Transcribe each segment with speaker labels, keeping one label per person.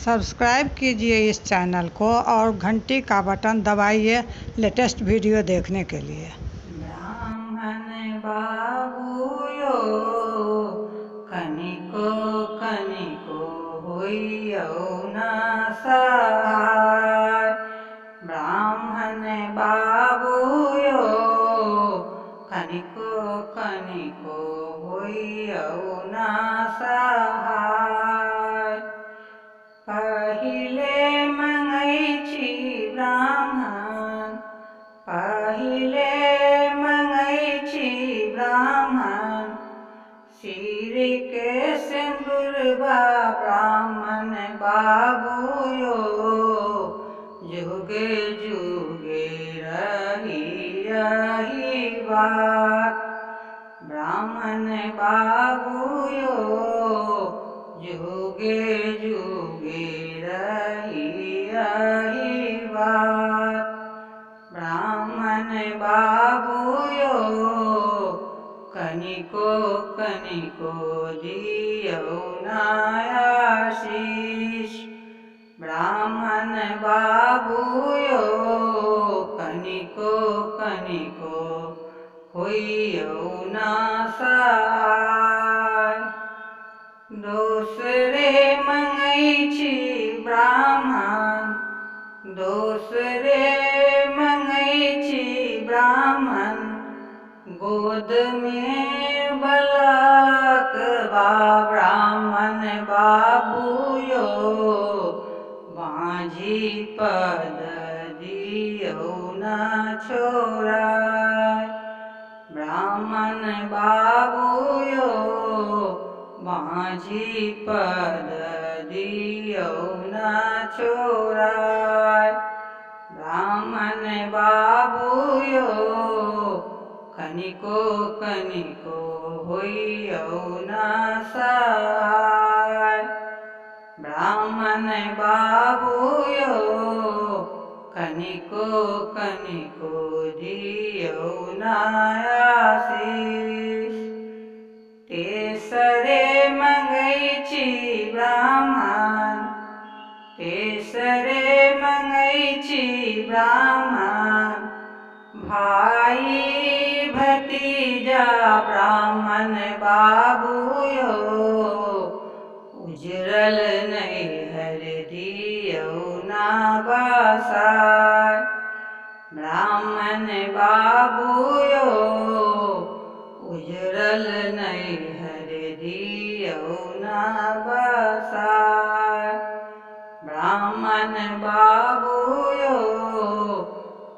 Speaker 1: Subscribe कीजिए इस channel को और घंटी का बटन दबाइए लेटेस्ट वीडियो देखने के लिए।
Speaker 2: ब्राह्मण बाबूयो कनिको कनिको होइयौ ना सहाय। ब्राह्मण बाबूयो कनिको कनिको होइयौ ना सहाय। पहिले मंगै छी ब्राह्मण, पहिले मंगै छी ब्राह्मण, सिर के सिंदूरबा ब्राह्मण बाबूयो जुगे जुगे रही यही बात। ब्राह्मण बाबूयो जुगे जुगे रही यही बात। ब्राह्मण बाबूयो कनिको कनिको दियौ ना आशीष। ब्राह्मण बाबूयो कनिको कनिको होइयौ ना सहाय। दोसरे मंगै छी ब्राह्मण, दोसरे मंगै छी ब्राह्मण, गोद में बालक बा ब्राह्मण बाबूयो बाँझी पद दियौ ना छोड़ाय। ब्राह्मण बाबूयो बाँझी पद दियौ ना छोड़ाय। ब्राह्मण बाबूयो कनिको कनिको होइयौ ना सहाय। ब्राह्मण बाबूयो कनिको कनिको दियौ ना आशीष। तेसरे मंगै छी ब्राह्मण, तेसरे मंगै छी ब्राह्मण, भाई भतीजा ब्राह्मण बाबूयो उजरल नैहर दियौ ना बसाय। ब्राह्मण बाबूयो उजरल नैहर दियौ ना बसाय। ब्राह्मण बाबूयो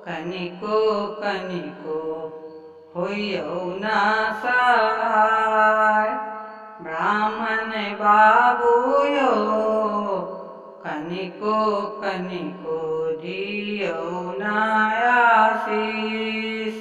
Speaker 2: कनिको कनिको होइयौ ना सहाय। ब्राह्मण बाबूयो कनिको कनिको दियौ ना आशीष।